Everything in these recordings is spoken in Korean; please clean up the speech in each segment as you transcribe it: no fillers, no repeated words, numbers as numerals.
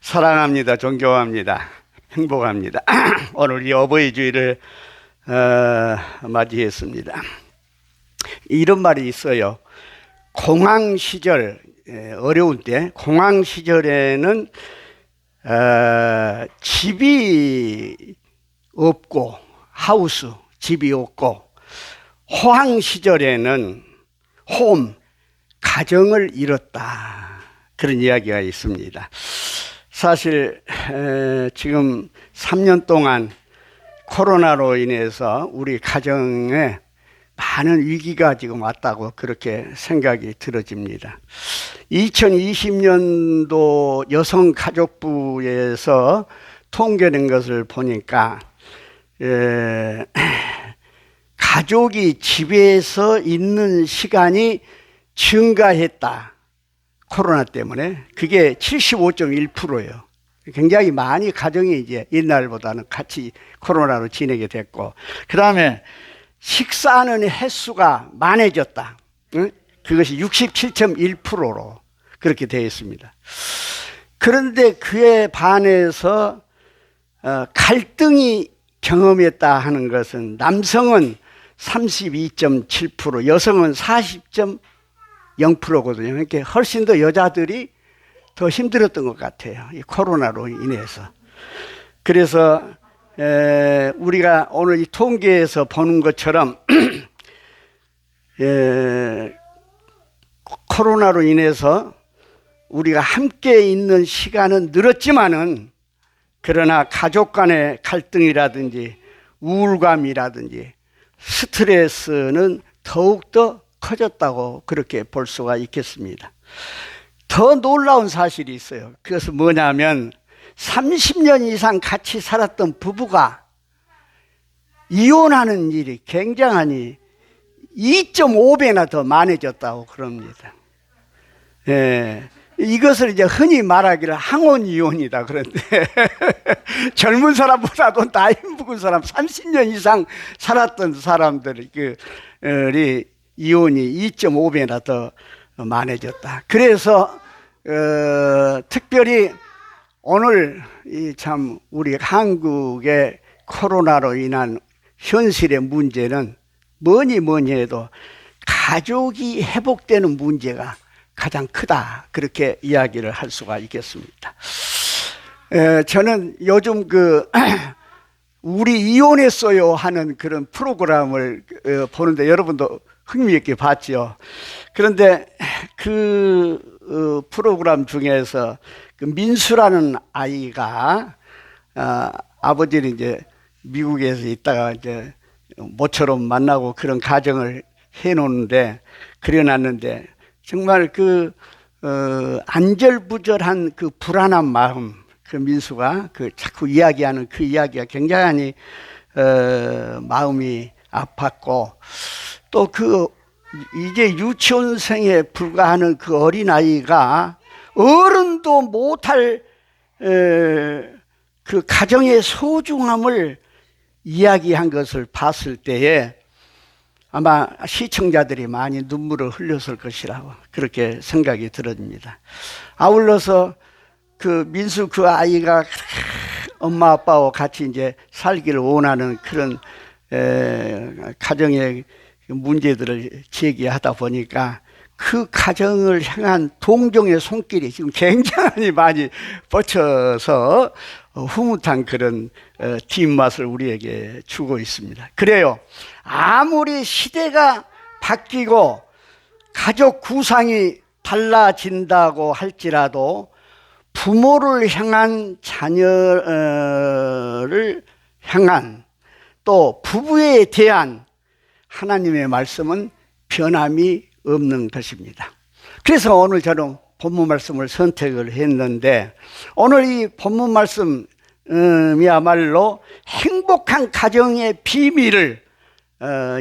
사랑합니다. 존경합니다. 행복합니다. 오늘 이 어버이 주일을 맞이했습니다. 이런 말이 있어요. 공황 시절, 어려운 때 공황 시절에는 집이 없고 하우스, 집이 없고, 호황 시절에는 홈, 가정을 잃었다, 그런 이야기가 있습니다. 사실 지금 3년 동안 코로나로 인해서 우리 가정에 많은 위기가 지금 왔다고 그렇게 생각이 들어집니다. 2020년도 여성가족부에서 통계된 것을 보니까 가족이 집에서 있는 시간이 증가했다. 코로나 때문에. 그게 75.1%예요. 굉장히 많이 가정이 이제 옛날보다는 같이 코로나로 지내게 됐고, 그 다음에 식사하는 횟수가 많아졌다. 그것이 67.1%로 그렇게 되어 있습니다. 그런데 그에 반해서 갈등이 경험했다 하는 것은 남성은 32.7%, 여성은 40.0%거든요. 그러니까 훨씬 더 여자들이 더 힘들었던 것 같아요. 이 코로나로 인해서. 그래서 우리가 오늘 이 통계에서 보는 것처럼 코로나로 인해서 우리가 함께 있는 시간은 늘었지만은, 그러나 가족 간의 갈등이라든지 우울감이라든지 스트레스는 더욱더 커졌다고 그렇게 볼 수가 있겠습니다. 더 놀라운 사실이 있어요. 그것은 뭐냐면 30년 이상 같이 살았던 부부가 이혼하는 일이 굉장히 2.5배나 더 많아졌다고 그럽니다. 이것을 이제 흔히 말하기를 항원 이혼이다 그런데 젊은 사람보다도 나이 먹은 사람, 30년 이상 살았던 사람들이 이혼이 2.5배나 더 많아졌다. 그래서 특별히 오늘 참 우리 한국의 코로나로 인한 현실의 문제는 뭐니 해도 가족이 회복되는 문제가 가장 크다, 그렇게 이야기를 할 수가 있겠습니다. 저는 요즘 우리 이혼했어요 하는 그런 프로그램을 보는데 여러분도 흥미있게 봤죠. 그런데 그 프로그램 중에서 민수라는 아이가 아버지는 이제 미국에서 있다가 이제 모처럼 만나고 그런 가정을 해놓는데, 그려놨는데 정말 안절부절한 그 불안한 마음, 그 민수가 자꾸 이야기하는 그 이야기가 굉장히 마음이 아팠고, 또 이제 유치원생에 불과하는 그 어린아이가 어른도 못할 그 가정의 소중함을 이야기한 것을 봤을 때에 아마 시청자들이 많이 눈물을 흘렸을 것이라고 그렇게 생각이 들어집니다. 아울러서 민수 그 아이가 엄마 아빠와 같이 이제 살기를 원하는 그런 가정의 문제들을 제기하다 보니까 그 가정을 향한 동정의 손길이 지금 굉장히 많이 뻗쳐서 흐뭇한 그런 뒷맛을 우리에게 주고 있습니다. 그래요. 아무리 시대가 바뀌고 가족 구상이 달라진다고 할지라도 부모를 향한 자녀를 향한 또 부부에 대한 하나님의 말씀은 변함이 없는 것입니다. 그래서 오늘 저는 본문 말씀을 선택을 했는데, 오늘 이 본문 말씀이야말로 행복한 가정의 비밀을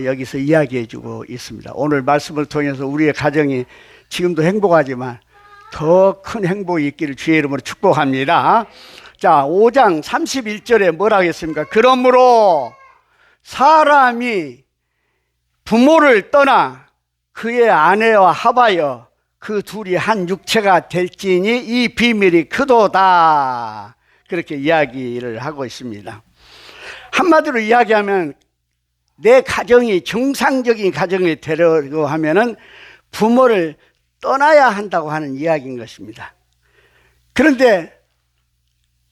여기서 이야기해 주고 있습니다. 오늘 말씀을 통해서 우리의 가정이 지금도 행복하지만 더 큰 행복이 있기를 주의 이름으로 축복합니다. 자, 5장 31절에 뭐라 하겠습니까? 그러므로 사람이 부모를 떠나 그의 아내와 합하여 그 둘이 한 육체가 될지니 이 비밀이 크도다. 그렇게 이야기를 하고 있습니다. 한마디로 이야기하면 내 가정이 정상적인 가정이 되려고 하면은 부모를 떠나야 한다고 하는 이야기인 것입니다. 그런데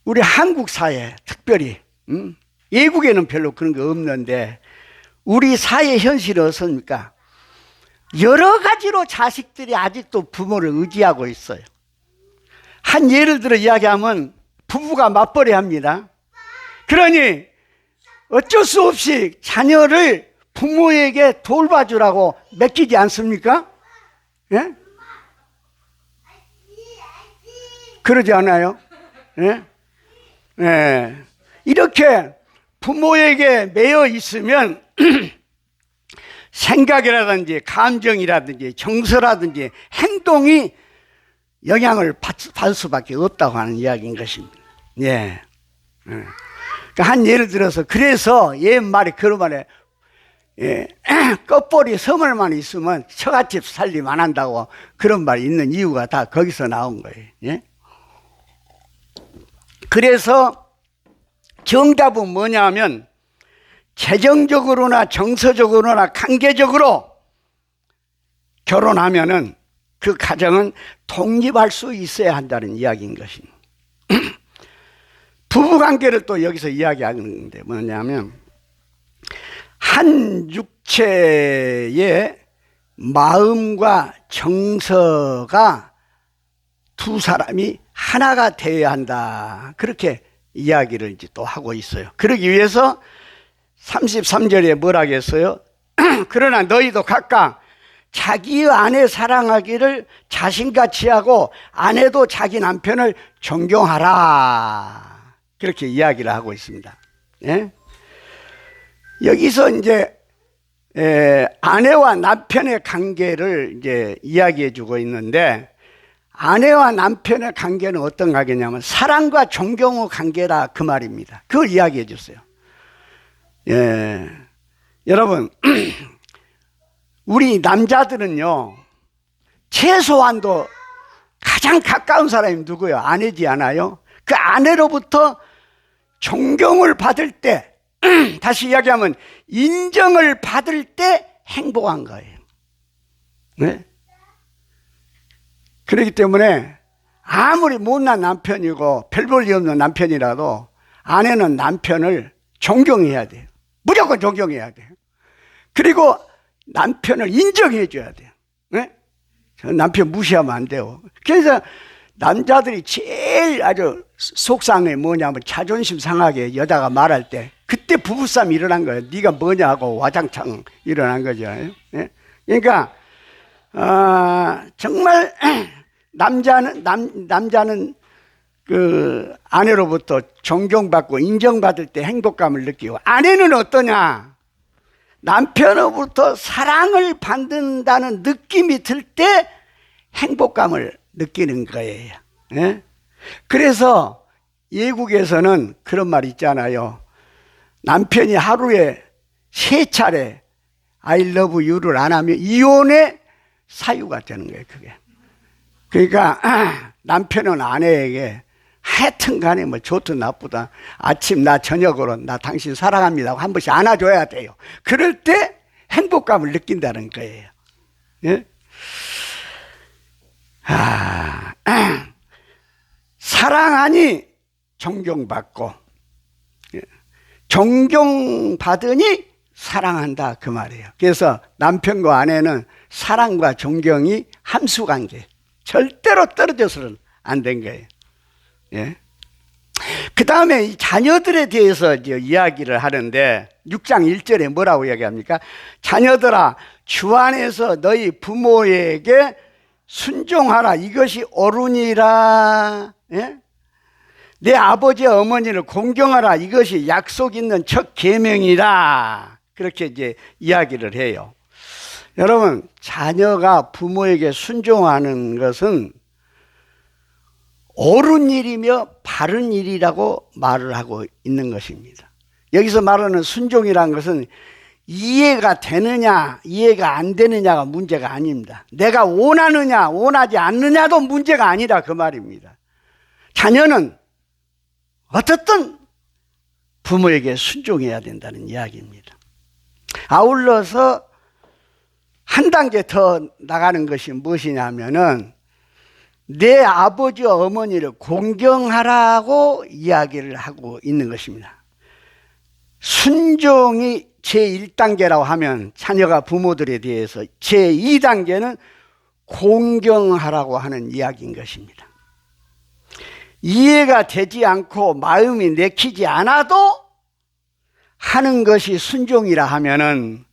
우리 한국 사회 특별히 외국에는 별로 그런 거 없는데 우리 사회 현실은 어떻습니까? 여러 가지로 자식들이 아직도 부모를 의지하고 있어요. 한 예를 들어 이야기하면 부부가 맞벌이 합니다. 그러니 어쩔 수 없이 자녀를 부모에게 돌봐주라고 맡기지 않습니까? 예? 그러지 않아요? 예? 예. 이렇게 부모에게 매여 있으면 생각이라든지 감정이라든지 정서라든지 행동이 영향을 받을 수밖에 없다고 하는 이야기인 것입니다. 예. 그러니까 한 예를 들어서 그래서 옛말에 그런 말에 예, 껍벌이 서물만 있으면 처갓집 살림 안 한다고 그런 말이 있는 이유가 다 거기서 나온 거예요. 예? 그래서 정답은 뭐냐면 재정적으로나 정서적으로나 관계적으로 결혼하면은 그 가정은 독립할 수 있어야 한다는 이야기인 것입니다. 부부관계를 또 여기서 이야기하는데 뭐냐면 한 육체의 마음과 정서가 두 사람이 하나가 되어야 한다. 그렇게 이야기를 이제 또 하고 있어요. 그러기 위해서 33절에 뭐라고 했어요? 그러나 너희도 각각 자기의 아내 사랑하기를 자신같이 하고 아내도 자기 남편을 존경하라. 그렇게 이야기를 하고 있습니다. 예? 여기서 이제 아내와 남편의 관계를 이제 이야기해 주고 있는데 아내와 남편의 관계는 어떤 관계냐면 사랑과 존경의 관계라 그 말입니다. 그걸 이야기해 주세요. 예. 여러분 우리 남자들은요 최소한도 가장 가까운 사람이 누구예요? 아내지 않아요? 그 아내로부터 존경을 받을 때 다시 이야기하면 인정을 받을 때 행복한 거예요. 네? 그렇기 때문에 아무리 못난 남편이고 별 볼 일 없는 남편이라도 아내는 남편을 존경해야 돼요. 무조건 존경해야 돼요. 그리고 남편을 인정해 줘야 돼요. 네? 남편 무시하면 안 돼요. 그래서 남자들이 제일 아주 속상해 뭐냐면 자존심 상하게 여자가 말할 때 그때 부부싸움이 일어난 거예요. 네가 뭐냐 하고 와장창 일어난 거죠. 네? 그러니까 정말 남자는 그 아내로부터 존경받고 인정받을 때 행복감을 느끼고 아내는 어떠냐? 남편으로부터 사랑을 받는다는 느낌이 들 때 행복감을 느끼는 거예요. 예? 그래서 외국에서는 그런 말 있잖아요. 남편이 하루에 3차례 I love you를 안 하면 이혼의 사유가 되는 거예요. 그게. 그러니까 남편은 아내에게 하여튼 간에 뭐 좋든 나쁘다 아침 나 저녁으로 나 당신 사랑합니다 한 번씩 안아줘야 돼요. 그럴 때 행복감을 느낀다는 거예요. 예? 사랑하니 존경받고 존경받으니 사랑한다 그 말이에요. 그래서 남편과 아내는 사랑과 존경이 함수관계 절대로 떨어져서는 안 된 거예요. 예? 그 다음에 이 자녀들에 대해서 이제 이야기를 하는데 6장 1절에 뭐라고 이야기합니까? 자녀들아 주 안에서 너희 부모에게 순종하라 이것이 옳으니라. 예? 내 아버지와 어머니를 공경하라 이것이 약속 있는 첫 계명이라. 그렇게 이제 이야기를 해요. 여러분 자녀가 부모에게 순종하는 것은 옳은 일이며 바른 일이라고 말을 하고 있는 것입니다. 여기서 말하는 순종이라는 것은 이해가 되느냐, 이해가 안 되느냐가 문제가 아닙니다. 내가 원하느냐, 원하지 않느냐도 문제가 아니라 그 말입니다. 자녀는 어떻든 부모에게 순종해야 된다는 이야기입니다. 아울러서 한 단계 더 나가는 것이 무엇이냐면은 내 아버지와 어머니를 공경하라고 이야기를 하고 있는 것입니다. 순종이 제1단계라고 하면 자녀가 부모들에 대해서 제2단계는 공경하라고 하는 이야기인 것입니다. 이해가 되지 않고 마음이 내키지 않아도 하는 것이 순종이라 하면은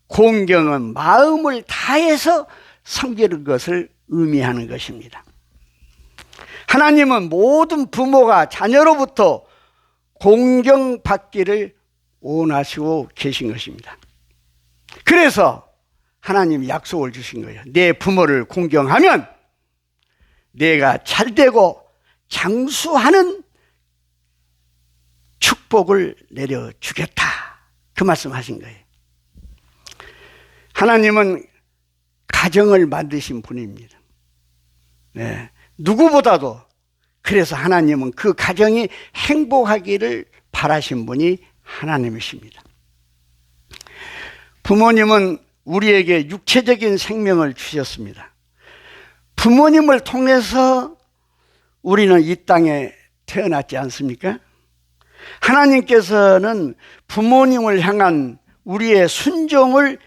공경은 마음을 다해서 섬기는 것을 의미하는 것입니다. 하나님은 모든 부모가 자녀로부터 공경받기를 원하시고 계신 것입니다. 그래서 하나님이 약속을 주신 거예요. 내 부모를 공경하면 내가 잘되고 장수하는 축복을 내려주겠다. 그 말씀하신 거예요. 하나님은 가정을 만드신 분입니다. 네. 누구보다도 그래서 하나님은 그 가정이 행복하기를 바라신 분이 하나님이십니다. 부모님은 우리에게 육체적인 생명을 주셨습니다. 부모님을 통해서 우리는 이 땅에 태어났지 않습니까? 하나님께서는 부모님을 향한 우리의 순종을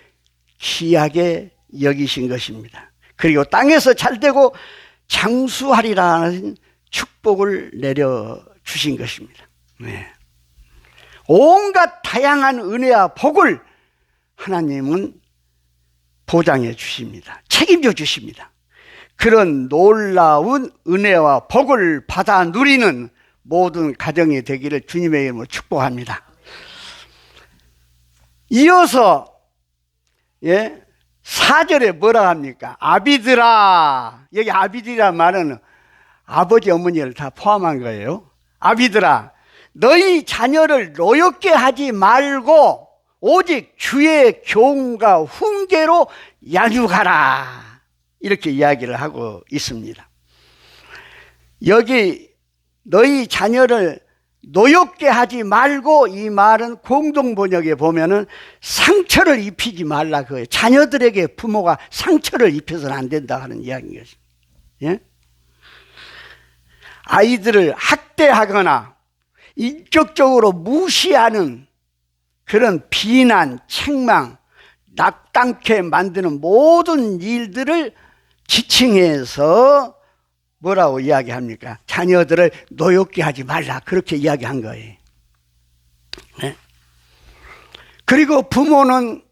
귀하게 여기신 것입니다. 그리고 땅에서 잘되고 장수하리라는 축복을 내려주신 것입니다. 네. 온갖 다양한 은혜와 복을 하나님은 보장해 주십니다. 책임져 주십니다. 그런 놀라운 은혜와 복을 받아 누리는 모든 가정이 되기를 주님의 이름으로 축복합니다. 이어서 4절에 뭐라 합니까? 아비들아. 여기 아비들이란 말은 아버지 어머니를 다 포함한 거예요. 아비들아, 너희 자녀를 노엽게 하지 말고 오직 주의 교훈과 훈계로 양육하라. 이렇게 이야기를 하고 있습니다. 여기 너희 자녀를 노엽게 하지 말고, 이 말은 공동번역에 보면은 상처를 입히지 말라 그거예요. 자녀들에게 부모가 상처를 입혀서는 안 된다 하는 이야기인 것입니다. 예? 아이들을 학대하거나 인격적으로 무시하는 그런 비난, 책망, 낙담케 만드는 모든 일들을 지칭해서 뭐라고 이야기합니까? 자녀들을 노엽게 하지 말라. 그렇게 이야기한 거예요. 네? 그리고 부모는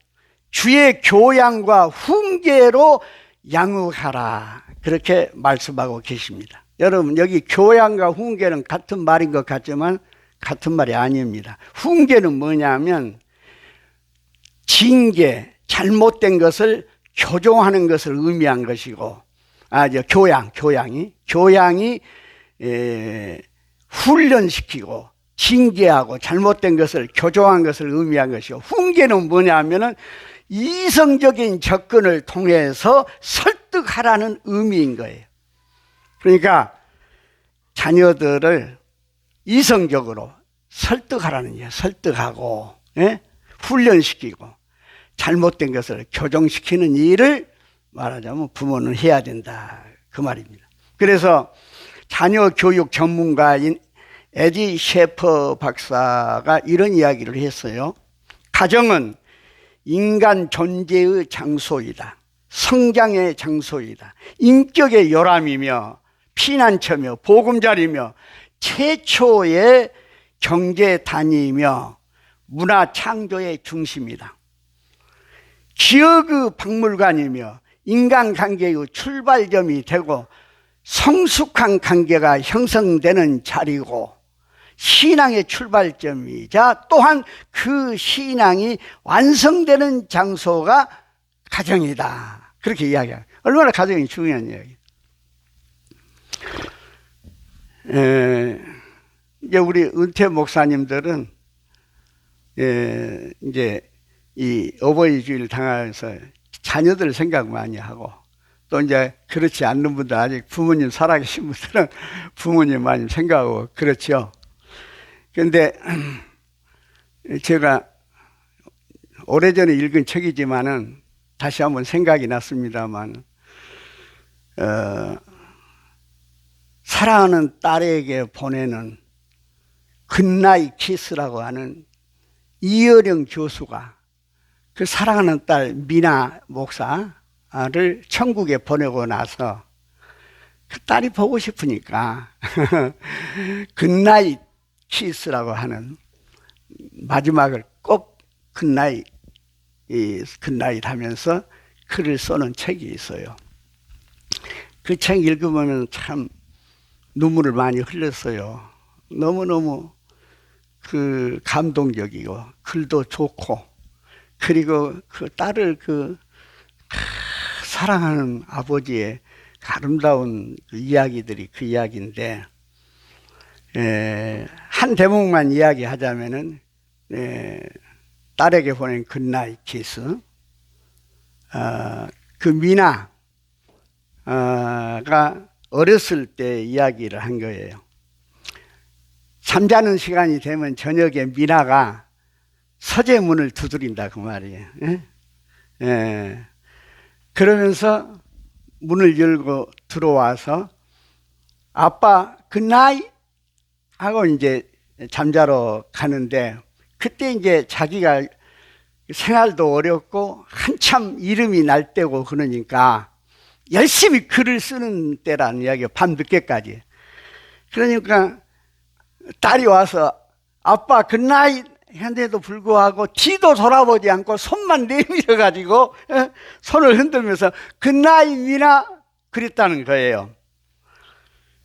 주의 교양과 훈계로 양육하라. 그렇게 말씀하고 계십니다. 여러분, 여기 교양과 훈계는 같은 말인 것 같지만 같은 말이 아닙니다. 훈계는 뭐냐면 징계, 잘못된 것을 교정하는 것을 의미한 것이고, 교양이 훈련시키고 징계하고 잘못된 것을 교정한 것을 의미한 것이고, 훈계는 뭐냐면은 이성적인 접근을 통해서 설득하라는 의미인 거예요. 그러니까 자녀들을 이성적으로 설득하라는 거예요. 설득하고, 훈련시키고 잘못된 것을 교정시키는 일을 말하자면 부모는 해야 된다. 그 말입니다. 그래서 자녀 교육 전문가인 에디 셰퍼 박사가 이런 이야기를 했어요. 가정은 인간 존재의 장소이다. 성장의 장소이다. 인격의 요람이며 피난처며 보금자리며 최초의 경제단위이며 문화 창조의 중심이다. 기억의 박물관이며 인간관계의 출발점이 되고 성숙한 관계가 형성되는 자리고 신앙의 출발점이자 또한 그 신앙이 완성되는 장소가 가정이다. 그렇게 이야기해요. 얼마나 가정이 중요한 이야기. 이제 우리 은퇴 목사님들은 이제 이 어버이 주일 당하면서 자녀들 생각 많이 하고, 또 이제 그렇지 않는 분들, 아직 부모님 살아계신 분들은 부모님 많이 생각하고 그렇죠. 그런데 제가 오래전에 읽은 책이지만은 다시 한번 생각이 났습니다만, 사랑하는 딸에게 보내는 굿나잇 키스라고 하는 이어령 교수가 그 사랑하는 딸 미나 목사를 천국에 보내고 나서 그 딸이 보고 싶으니까 굿나잇 키스라고 하는 마지막을 꼭 굿나잇 하면서 글을 써놓은 책이 있어요. 그 책 읽으면 참 눈물을 많이 흘렸어요. 너무너무 그 감동적이고 글도 좋고, 그리고 그 딸을 사랑하는 아버지의 아름다운 이야기들이 그 이야기인데, 한 대목만 이야기하자면은, 딸에게 보낸 굿나잇 키스. 그 미나가 어렸을 때 이야기를 한 거예요. 잠자는 시간이 되면 저녁에 미나가 서재문을 두드린다 그 말이에요. 그러면서 문을 열고 들어와서 아빠 굿나잇 하고 이제 잠자러 가는데, 그때 이제 자기가 생활도 어렵고 한참 이름이 날 때고 그러니까 열심히 글을 쓰는 때라는 이야기예요. 밤늦게까지. 그러니까 딸이 와서 아빠 굿나잇 했는데도 불구하고 뒤도 돌아보지 않고 손만 내밀어 가지고 손을 흔들면서 굿나잇 미나 그랬다는 거예요.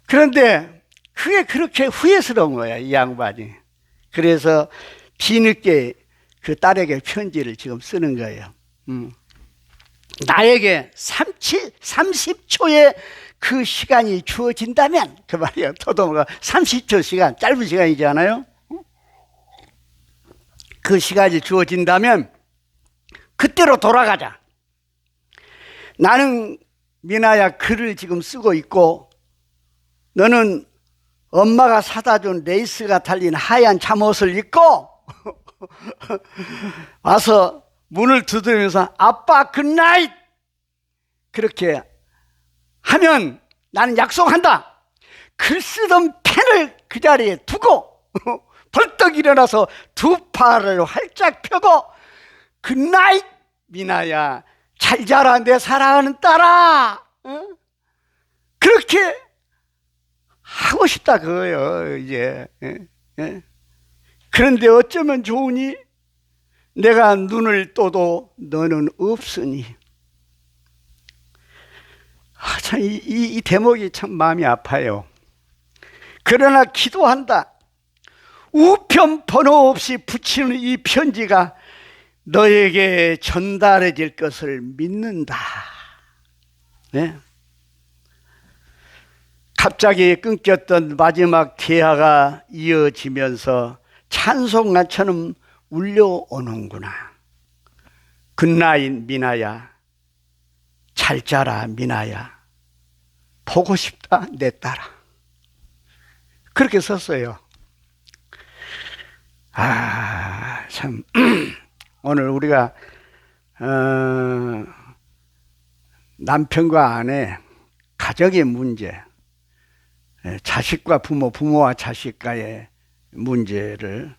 그런데 그게 그렇게 후회스러운 거야, 이 양반이. 그래서 뒤늦게 그 딸에게 편지를 지금 쓰는 거예요. 나에게 30초의 그 시간이 주어진다면, 그 말이에요. 더더구나 30초 시간, 짧은 시간이잖아요. 그 시간이 주어진다면 그때로 돌아가자. 나는 미나야 글을 지금 쓰고 있고, 너는 엄마가 사다 준 레이스가 달린 하얀 잠옷을 입고 와서 문을 두드리면서 아빠 굿나잇 그렇게 하면 나는 약속한다. 글 쓰던 펜을 그 자리에 두고 벌떡 일어나서 두 팔을 활짝 펴고 굿나잇 미나야 잘 자라 내 사랑하는 딸아, 그렇게 하고 싶다 그거예요 이제. 그런데 어쩌면 좋으니 내가 눈을 떠도 너는 없으니. 참 이 대목이 참 마음이 아파요. 그러나 기도한다. 우편 번호 없이 붙이는 이 편지가 너에게 전달해질 것을 믿는다. 네? 갑자기 끊겼던 마지막 대화가 이어지면서 찬송가처럼 울려오는구나. 굿나잇 미나야, 잘 자라 미나야, 보고 싶다 내 딸아. 그렇게 썼어요. 참 오늘 우리가 남편과 아내, 가정의 문제, 자식과 부모, 부모와 자식과의 문제를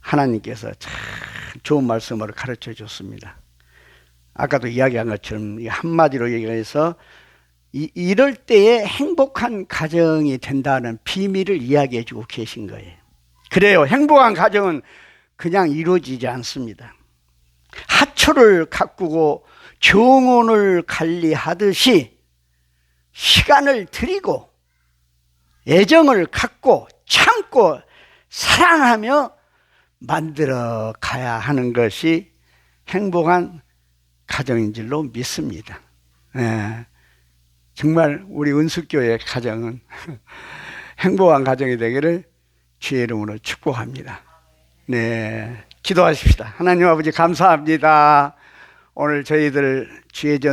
하나님께서 참 좋은 말씀으로 가르쳐 줬습니다. 아까도 이야기한 것처럼 한마디로 얘기해서 이럴 때에 행복한 가정이 된다는 비밀을 이야기해 주고 계신 거예요. 그래요. 행복한 가정은 그냥 이루어지지 않습니다. 하초를 가꾸고 정원을 관리하듯이 시간을 들이고 애정을 갖고 참고 사랑하며 만들어 가야 하는 것이 행복한 가정인 줄로 믿습니다. 정말 우리 은숙교회 가정은 행복한 가정이 되기를 주의 이름으로 축복합니다. 네. 기도하십시다. 하나님 아버지 감사합니다. 오늘 저희들 주의 전